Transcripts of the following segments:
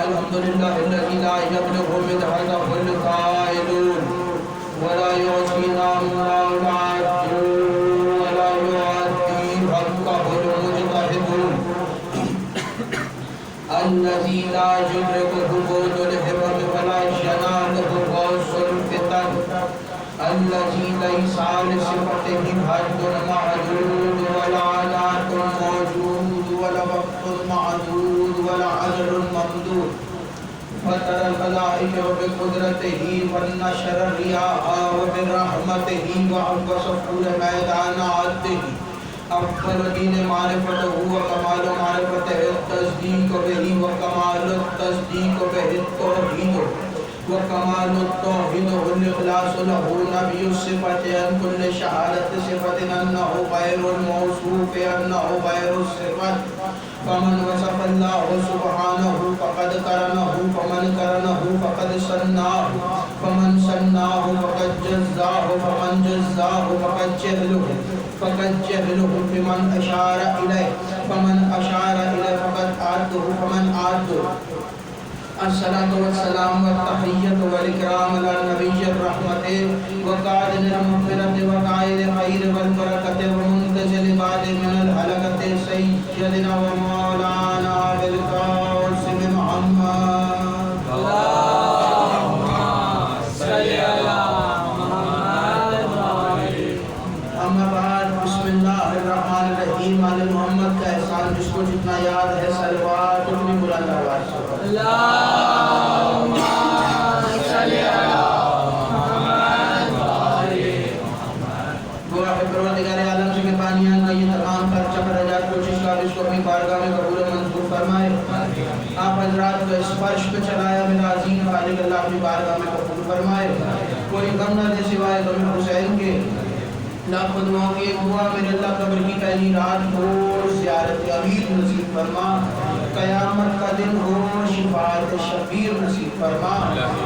الحمد لله الذي لا يبلغ مدحضه القائلون ولا يعطي نعمه العاجلون ولا يعطي حقه المجتهدون الذي لا يدركه بود الهمم ولا يناله غوث الفتن الذي ليس لصفته حد معدود ولا عنات موجود ولا وقت معدود ولا عدل ممدود فترى الخلائق بقدرته والنشر الرياء وبرحمته وعبس طول ميدان عدله أفضل دين معرفته وكمال معرفته التصديق به وكمال التصديق به التوحيد وكمال التوحيد والإخلاص له نبي الصفة عن كل شهادة صفة أنه غير الموصوف أنه غير الصفة فمن وصف الله سبحانه فقد قرنه فمن قرنه فقد سناه فمن سناه فقد جزاه فمن جزاه فقد جهله فمن أشار إليه فمن أشار إليه فقد عاده فمن عاده الصلاة والسلام والتحية والإكرام على نبي الرحمة وقائد المغفرة وقائد الخير والبركة ومنتزل بعد من الحلقة سيدنا ومولانا بالقاسم محمد اللهم صل على محمد أما بعد بسم الله الرحمن الرحيم على محمد کا احسان جس کو جتنا یاد ہے صلوات اتنی بلند آواز سے اللهم صل على محمد دعا ہے پروردگار عالم سے مہربانیاں کا یہ تمام خرچہ خراجات کوشش کا اس کو اپنی بارگاہ میں قبول و منظور فرمائے آپ حضرات کو اس فرش پہ چلایا میرا عظیم خالق اللہ اپنی بارگاہ میں قبول فرمائے کوئی غم نہ دے سوائے غم حسین کے لاکھوں دعاؤں کی ایک دعا میرے اللہ قبر کی پہلی رات ہو زیارت امیر نصیب فرما قیامت کا دن ہو شفاعت شبیر نصیب فرما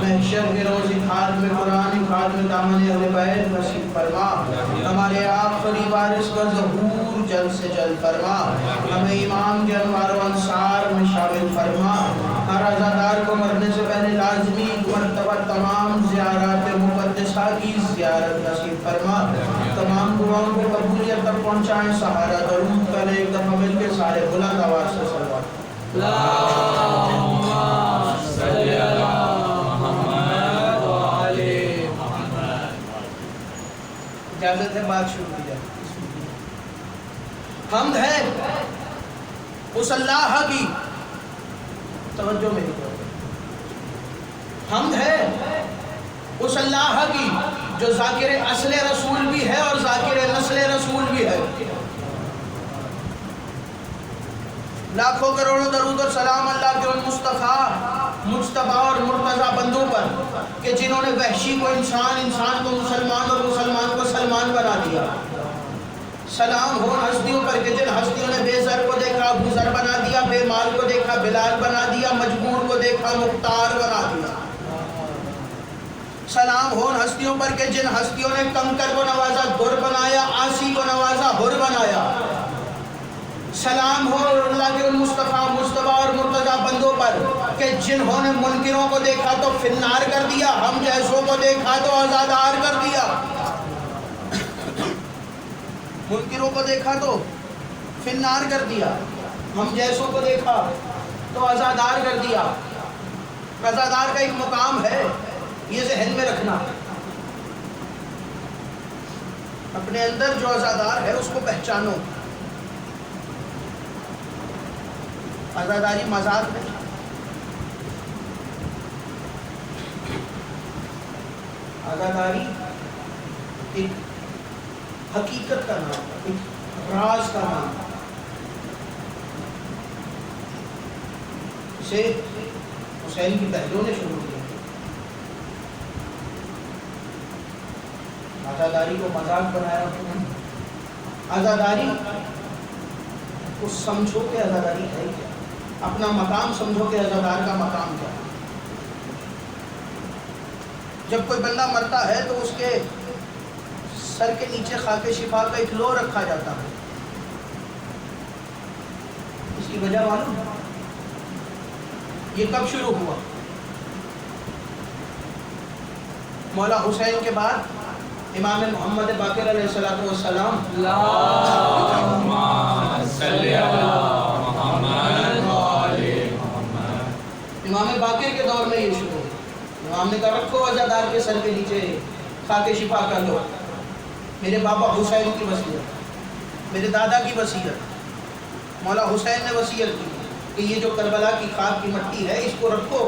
محشر کے روز خاتم قرآن خاتم دامن اہل بیت نصیب فرما ہمارے آخری وارث کا ظہور جلد سے جلد فرما ہمیں ایمان کے انوار و انصار میں شامل فرما ہر عزادار کو مرنے سے پہلے لازمی مرتبہ تمام زیارات مقدسہ کی زیارت نصیب فرما تمام دعاؤں کو قبولیت تک پہنچائیں سہارا درود کریں ایک دفعہ مل کے سارے بلند آواز سے صلوات اللهم صل على محمد وعلى محمد اجازت ہے بات شروع کی جائے حمد ہے اس اللہ کی توجہ میری طرف حمد ہے اس اللہ کی جو ذاکر اصل رسول بھی ہے اور ذاکر نسل رسول بھی ہے لاکھوں کروڑوں درود اور سلام اللہ کے ان مصطفیٰ مجتبیٰ اور مرتضیٰ بندوں پر کہ جنہوں نے وحشی کو انسان انسان کو مسلمان اور مسلمان کو سلمان بنا دیا سلام ہو ہستیوں پر کہ جن ہستیوں نے بے زر کو دیکھا ابو ذر بنا دیا بے مال کو دیکھا بلال بنا دیا مجبور کو دیکھا مختار بنا دیا سلام ہو ہستیوں پر کہ جن ہستیوں نے کنکر کو نوازا در بنایا آسی کو نوازا ہر بنایا سلام ہو اللہ کے ان مصطفیٰ مجتبیٰ اور مرتضیٰ بندوں پر کہ جنہوں نے منکروں کو دیکھا تو فنار کر دیا ہم جیسوں کو دیکھا تو آزادار کر دیا منکروں کو دیکھا تو فنار کر دیا ہم جیسوں کو دیکھا تو آزادار کر دیا آزادار کا ایک مقام ہے یہ ذہن میں رکھنا اپنے اندر جو آزادار ہے اس کو پہچانو آزاداری مذاق نہیں آزاداری ایک حقیقت کا نام ایک راز کا نام اسے حسین کی پہلوں نے شروع کیا آزاداری کو مذاق بنایا آزاداری کو سمجھو کہ آزاداری ہے کیا اپنا مقام سمجھو کہ آزادار کا مقام کیا ہے جب کوئی بندہ مرتا ہے تو اس کے سر کے نیچے خاک شفا کا ایک لو رکھا جاتا ہے اس کی وجہ معلوم یہ کب شروع ہوا؟ مولا حسین کے بعد امام محمد باقر علیہ السلام اللہم صلی علی محمد وعلی محمد. امام باقر کے دور میں یہ شروع ہوا. امام نے کہا رکھو عزادار کے سر کے نیچے خاک شفا کر لو. میرے بابا حسین کی وصیت، میرے دادا کی وصیت، مولا حسین نے وصیت کی کہ یہ جو کربلا کی خاک کی مٹی ہے اس کو رکھو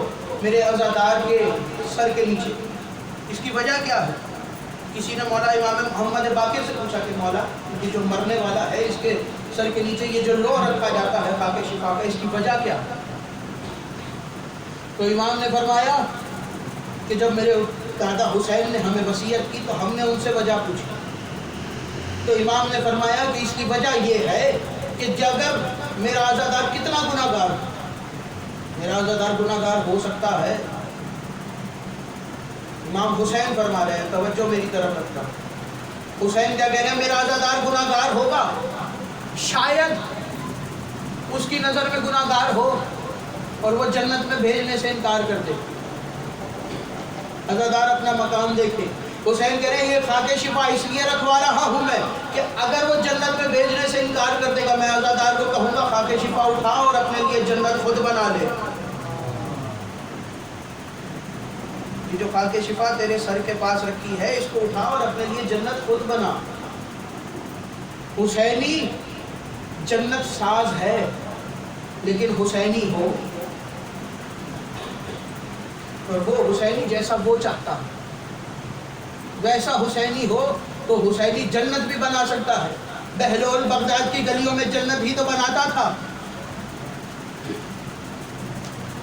میرے عزادار کے سر کے نیچے. اس کی وجہ کیا ہے؟ کسی نے مولا امام محمد باقر سے پوچھا کہ مولا یہ جو مرنے والا ہے اس کے سر کے نیچے یہ جو لو رکھا جاتا ہے خاک شفا کا، اس کی وجہ کیا ہے؟ تو امام نے فرمایا کہ جب میرے دادا حسین نے ہمیں وصیت کی تو ہم نے ان سے وجہ پوچھی. تو امام نے فرمایا کہ اس کی وجہ یہ ہے کہ اگر میرا عزادار کتنا گناہ گار، میرا عزادار گناہ گار ہو سکتا ہے. امام حسین فرما رہے ہیں، توجہ میری طرف رکھنا. حسین کیا کہہ رہے ہیں؟ میرا عزادار گناہ گار ہوگا، شاید اس کی نظر میں گناہ گار ہو اور وہ جنت میں بھیجنے سے انکار کر دے. عزادار اپنا مقام دیکھے. حسین کہہ رہے ہیں یہ خاک شفا اس لیے رکھوا رہا ہوں میں کہ اگر وہ جنت میں بھیجنے سے انکار کر دے گا میں عزادار کو کہوں گا خاک شفا اٹھا اور اپنے لیے جنت خود بنا لے. یہ جو خاک شفا تیرے سر کے پاس رکھی ہے اس کو اٹھا اور اپنے لیے جنت خود بنا. حسینی جنت ساز ہے لیکن حسینی ہو اور وہ حسینی جیسا وہ چاہتا ہے ویسا حسینی ہو تو حسینی جنت بھی بنا سکتا ہے. بہلول بغداد کی گلیوں میں جنت ہی تو بناتا تھا.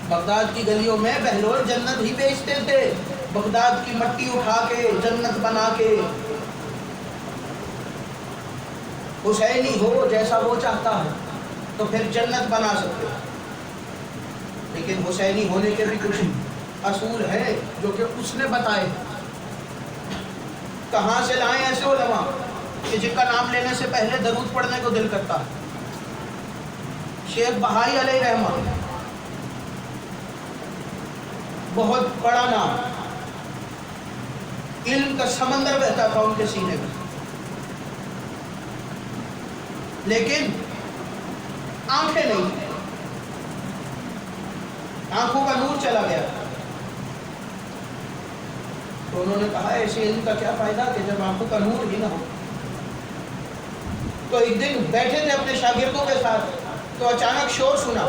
بغداد کی گلیوں میں بہلول جنت ہی بیچتے تھے، بغداد کی مٹی اٹھا کے جنت بنا کے. حسینی ہو جیسا وہ چاہتا ہے تو پھر جنت بنا سکتے. لیکن حسینی ہونے کے بھی کچھ اصول ہے جو کہ اس نے بتائے. کہاں سے لائیں ایسے علماء کہ جن کا نام لینے سے پہلے درود پڑھنے کو دل کرتا ہے. شیخ بہائی علیہ رحمہ بہت بڑا نام، علم کا سمندر بہتا تھا ان کے سینے میں، لیکن آنکھیں نہیں، آنکھوں کا نور چلا گیا. تو انہوں نے کہا ایسے علم کا کیا فائدہ کہ جب آنکھوں کا نور ہی نہ ہو. تو ایک دن بیٹھے تھے اپنے شاگردوں کے ساتھ تو اچانک شور سنا،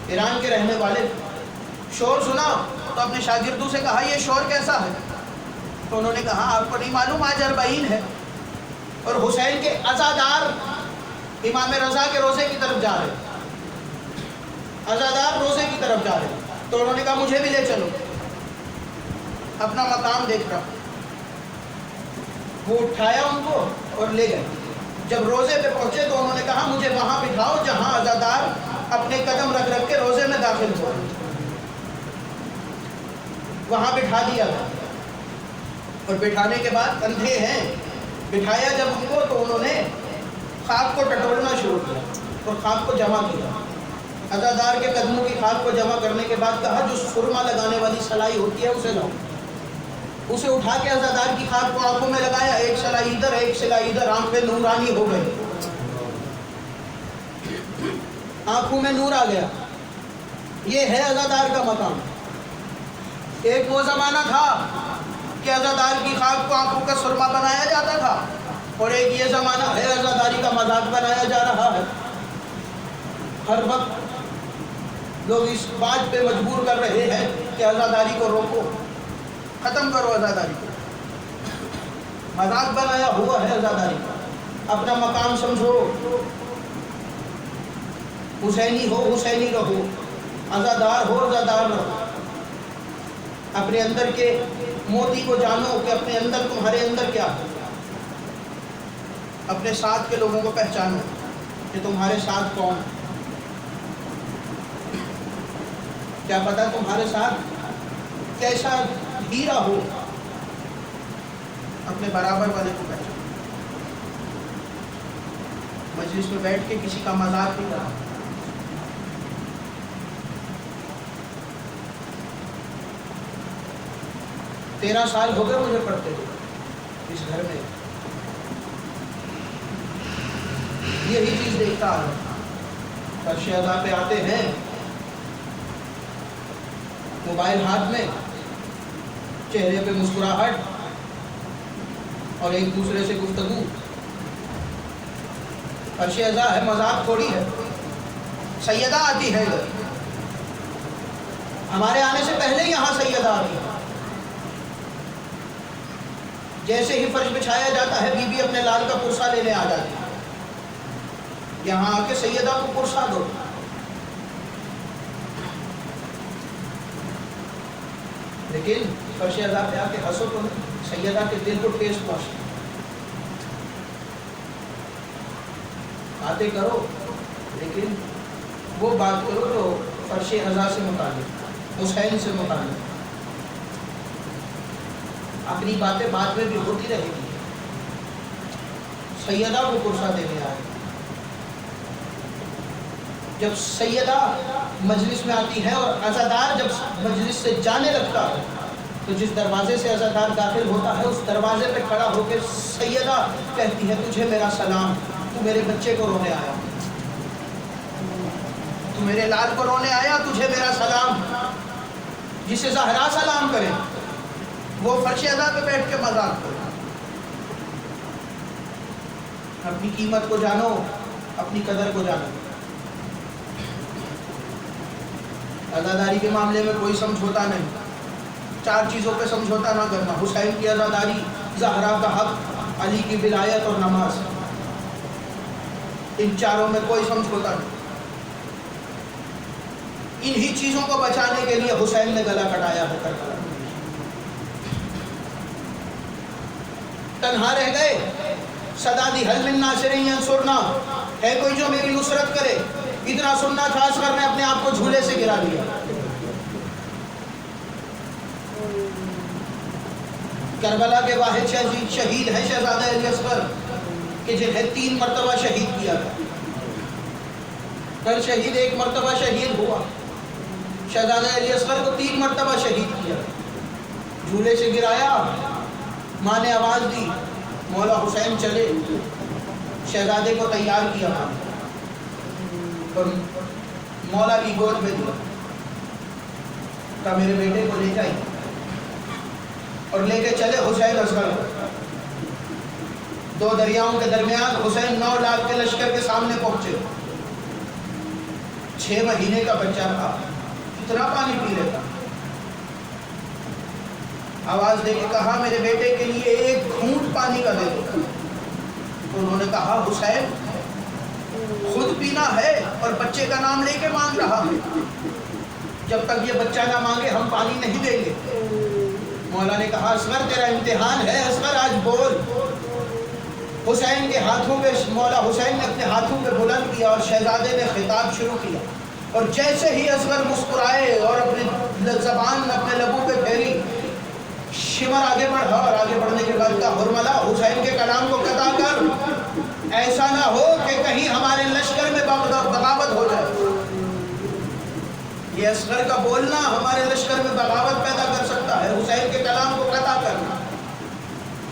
ایران کے رہنے والے. شور سنا تو اپنے شاگردوں سے کہا یہ شور کیسا ہے؟ تو انہوں نے کہا آپ کو نہیں معلوم آج 40 ہے اور حسین کے عزادار امام رضا کے روزے کی طرف جا رہے، عزادار روزے کی طرف جا رہے. تو انہوں نے کہا مجھے بھی لے چلو. اپنا مقام دیکھ رہا. وہ اٹھایا ان کو اور لے گئے. جب روزے پہ پہنچے تو انہوں نے کہا مجھے وہاں بٹھاؤ جہاں عزادار اپنے قدم رکھ رکھ کے روزے میں داخل ہوا. وہاں بٹھا دیا گیا اور بٹھانے کے بعد اندھے ہیں. بٹھایا جب ان کو تو انہوں نے خاک کو ٹٹولنا شروع کیا اور خاک کو جمع کیا. عزادار کے قدموں کی خاک کو جمع کرنے کے بعد کہا جو سرما لگانے والی سلائی ہوتی ہے اسے لاؤ. اسے اٹھا کے عزادار کی خاک کو آنکھوں میں لگایا، ایک سلائی ادھر ایک سلائی ادھر، آنکھیں نورانی ہو گئی، آنکھوں میں نور آ گیا. یہ ہے عزادار کا مقام. ایک وہ زمانہ تھا کہ عزادار کی خاک کو آنکھوں کا سرما بنایا جاتا تھا اور ایک یہ زمانہ ہے عزاداری کا مذاق بنایا جا رہا ہے. ہر وقت لوگ اس بات پہ مجبور کر رہے ہیں کہ عزاداری کو روکو، ختم کرو عزاداری کو. مذاق بنایا ہوا ہے عزاداری کا. اپنا مقام سمجھو، حسینی ہو حسینی رہو، عزادار ہو عزادار رہو. اپنے اندر کے موتی کو جانو کہ اپنے اندر تمہارے اندر کیا ہے. اپنے ساتھ کے لوگوں کو پہچانو کہ تمہارے ساتھ کون ہے. کیا پتا تمہارے ساتھ کیسا ہیرا ہو. اپنے برابر والے کو پہچانو. مجلس میں بیٹھ کے کسی کا مذاق نہیں کرنا. 13 سال ہو گئے مجھے پڑھتے ہوئے اس گھر میں یہی چیز دیکھتا ہے. فرش ادا پہ آتے ہیں، موبائل ہاتھ میں، چہرے پہ مسکراہٹ اور ایک دوسرے سے گفتگو. فرش ادا ہے، مذاق تھوڑی ہے. سیدہ آتی ہے ادھر، ہمارے آنے سے پہلے یہاں سیدہ آتی ہے. جیسے ہی فرش بچھایا جاتا ہے بی بی اپنے لال کا کرسا لینے آ جاتی ہے. یہاں آ کے سیدہ کو کرسا دو. لیکن فرش ادا پہ آ کے ہنسو تو سیدہ کے دل کو ٹھیس پہنچتی. باتیں کرو لیکن وہ بات کرو جو فرش ادا سے متعلق، حسین سے متعلق. اپنی باتیں بعد میں بھی ہوتی رہے گی. سیدہ کو کرسا دینے آئے. جب سیدہ مجلس میں آتی ہے اور عزادار جب مجلس سے جانے لگتا ہے تو جس دروازے سے عزادار داخل ہوتا ہے اس دروازے پہ کھڑا ہو کے سیدہ کہتی ہے تجھے میرا سلام، تو میرے بچے کو رونے آیا، تو میرے لال کو رونے آیا، تجھے میرا سلام. جسے زہرا سلام کرے وہ فرش ادا پہ بیٹھ کے مذاق کرے. اپنی قیمت کو جانو، اپنی قدر کو جانو. عزاداری کے معاملے میں کوئی سمجھوتا نہیں. 4 چیزوں پہ سمجھوتا نہ کرنا: حسین کی عزاداری، زہرا کا حق، علی کی ولایت اور نماز. ان 4 میں کوئی سمجھوتا نہیں. انہی چیزوں کو بچانے کے لیے حسین نے گلا کٹایا ہے کربلا. تنہا رہ گئے، صدا دی حل من ناصر ینصرنا، ہے کوئی جو میری نصرت کرے. اتنا سننا تھا اصغر نے اپنے آپ کو جھولے سے گرا دیا. کربلا کے واحد شہید ہے شہزادہ علی اصغر کہ جنہیں 3 مرتبہ شہید کیا تھا. کل شہید 1 مرتبہ شہید ہوا. شہزادہ علی اصغر کو 3 مرتبہ شہید کیا. جھولے سے گرایا، ماں نے آواز دی مولا حسین چلے. شہزادے کو تیار کیا اور مولا کی گود میں دیا. کہا میرے بیٹے کو لے جائیں اور لے کے چلے حسین اصغر کو. 2 دریاؤں کے درمیان حسین 9 لاکھ کے لشکر کے سامنے پہنچے. 6 مہینے کا بچہ تھا، کتنا پانی پی لیتا. آواز دے کے کہا میرے بیٹے کے لیے 1 گھونٹ پانی کا دے دو. انہوں نے کہا حسین خود پینا ہے اور بچے کا نام لے کے مانگ رہا ہے، جب تک یہ بچہ نہ مانگے ہم پانی نہیں دیں گے. مولا نے کہا اصغر تیرا امتحان ہے، اصغر آج بول. حسین کے ہاتھوں پہ مولا حسین نے اپنے ہاتھوں پہ بلند کیا اور شہزادے نے خطاب شروع کیا. اور جیسے ہی اصغر مسکرائے اور اپنی زبان اپنے لبوں پہ پھیری، شمر آگے بڑھا اور آگے بڑھنے کے بعد کہا حرملہ حسین کے کلام کو قطع کر. ایسا نہ ہو کہ کہیں ہمارے لشکر میں بغاوت ہو جائے. یہ اصغر کا بولنا ہمارے لشکر میں بغاوت پیدا کر سکتا ہے. حسین کے کلام کو قطع کرنا.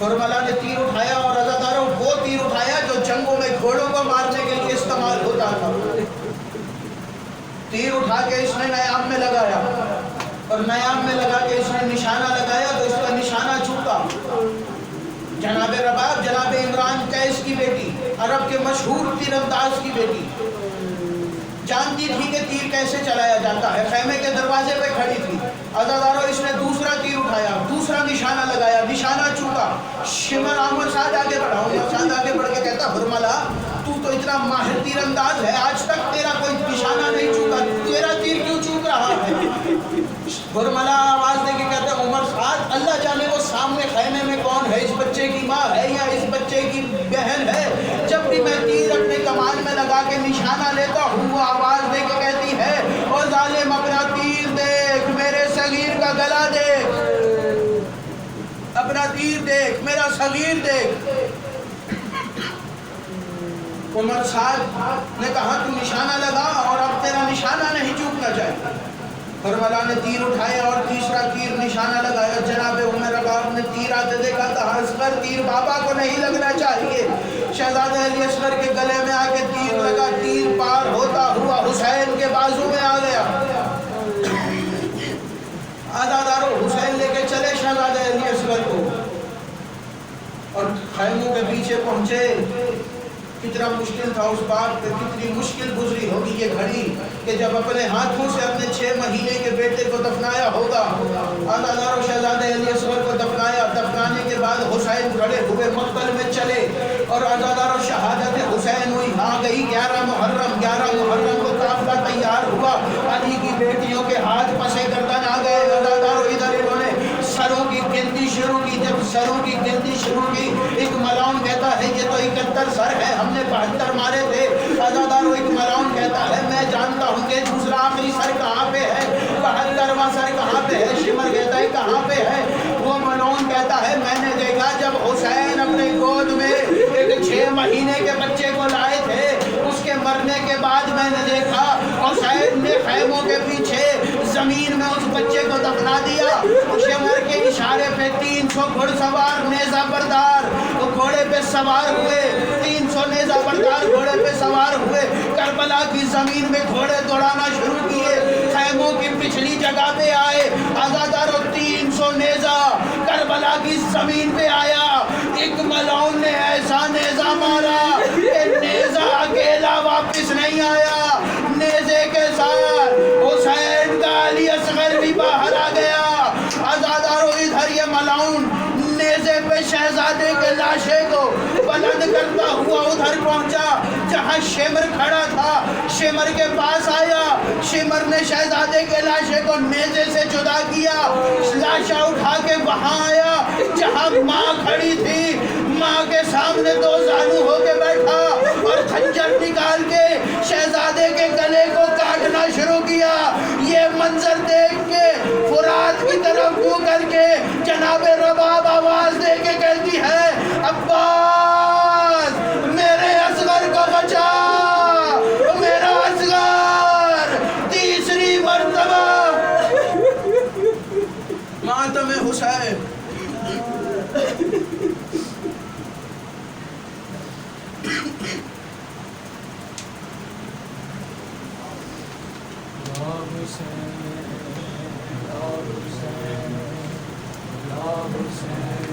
حرملہ نے تیر اٹھایا اور عزاداروں وہ تیر اٹھایا جو جنگوں میں گھوڑوں کو مارنے کے لیے استعمال ہوتا تھا. تیر اٹھا کے اس نے نیام میں لگایا اور نیام میں لگا کے اس نے نشانہ لگایا تو اس کا نشانہ چوکا. جناب رباب جناب عمران قیس کی بیٹی، عرب کے مشہور تیر انداز کی بیٹی، جانتی تھی کہ تیر کیسے چلایا جاتا ہے. خیمے کے دروازے پہ کھڑی تھی. عزاداروں اس نے دوسرا تیر اٹھایا، دوسرا نشانہ لگایا، نشانہ چوکا. شمر احمد صاحب آگے بڑھا. عمر صاحب آگے بڑھ کے کہتا حرملہ تو اتنا ماہر تیر انداز ہے، آج تک تیرا کوئی نشانہ نہیں چوکا، تیرا تیر کیوں چوک رہا ہے؟ حرملہ آواز دے کے کہتے ہیں عمر صاحب اللہ جانے وہ سامنے خیمے میں کون ہے، اس بچے کی ماں ہے یا اس بچے کی بہن ہے. جب بھی میں تیر اپنے کمان میں لگا کے نشانہ لیتا ہوں وہ آواز دے کے کہتی ہے او ظالم اپنا تیر دیکھ، میرے صغیر کا گلا دیکھ، اپنا تیر دیکھ، میرا صغیر دیکھ. عمر صاحب نے کہا تو نشانہ لگا اور اب تیرا نشانہ نہیں چوکنا چاہیے. کربلا نے تیر اٹھایا اور تیسرا تیر نشانہ لگایا. جناب عمر رباب نے تیر آتے دیکھا تو اصغر تیر بابا کو نہیں لگنا چاہیے. شہزادہ علی اصغر کے گلے میں آ کے تیر لگا. تیر پار ہوتا ہوا حسین کے بازو میں آ گیا. عزادارو حسین لے کے چلے شہزادہ علی اصغر کو اور خیموں کے پیچھے پہنچے. کتنا مشکل تھا اس بات پہ, کتنی مشکل گزری ہوگی یہ گھڑی کہ جب اپنے ہاتھوں سے اپنے 6 مہینے کے بیٹے کو دفنایا ہوگا. عزادارو شہزادہ علی اصغر کو دفنایا. دفنانے کے بعد حسین کھڑے ہوئے مقتل میں چلے اور عزادارو شہادت حسین ہوئی. آ گئی 11 محرم. 11 محرم کو قافلہ تیار ہوا. علی کی بیٹیوں کے ہاتھ پسے گردن آ گئے. عزادارو ادھر انہوں نے سروں کی گنتی شروع کی. جب سروں کی گنتی شروع کی, ایک ملاؤن کہتا ہے یہ تو 71 سر ہے, ہم نے 72 مارے تھے. عزادارو ایک ملاؤن کہتا ہے میں جانتا ہوں کہ دوسرا آخری سر کہاں پہ ہے, 72واں سر کہاں پہ ہے. شمر کہتا ہے کہاں پہ ہے. وہ ملاؤن کہتا ہے میں نے دیکھا جب حسین اپنے گود میں ایک 6 مہینے کے بچے کو لائے تھے, اس کے مرنے کے بعد میں نے دیکھا حسین نے خیموں کے پیچھے زمین میں اس بچے کو دفنا دیا. شمر کے اشارے پہ 300 گھڑ سوار نیزہ بردار گھوڑے پہ سوار ہوئے. 300 نیزہ بردار گھوڑے پہ سوار ہوئے. کربلا کی زمین میں گھوڑے دوڑانا شروع کیے. خیموں کی پچھلی جگہ پہ آئے. عزادارو 300 نیزہ کربلا کی زمین پہ آیا. ایک ملاؤن نے ایسا نیزہ مارا کہ نیزہ اکیلا واپس نہیں آیا. نیزے کے ساتھ حسین کا علی اصغر بھی باہر آ گیا. عزادارو ادھر یہ ملاؤن نیزے پہ شہزادے کے لاشے کو بلند کرتا ہوا ادھر پہنچا جہاں شمر کھڑا تھا. شمر کے پاس آیا. شمر نے شہزادے کے لاشے کو نیزے سے جدا کیا. لاشا اٹھا کے وہاں آیا جہاں ماں کھڑی تھی. ماں کے سامنے 2 زانو ہو کے بیٹھا اور خنجر نکال کے شہزادے کے گلے کو کاٹنا شروع کیا. یہ منظر دیکھ کے فرات کی طرف منہ کر کے جناب رباب آواز دے کے کہتی ہے عباس میرے اصغر کو بچا, میرا اصغر. تیسری مرتبہ ماتم حسین. Love Hussein.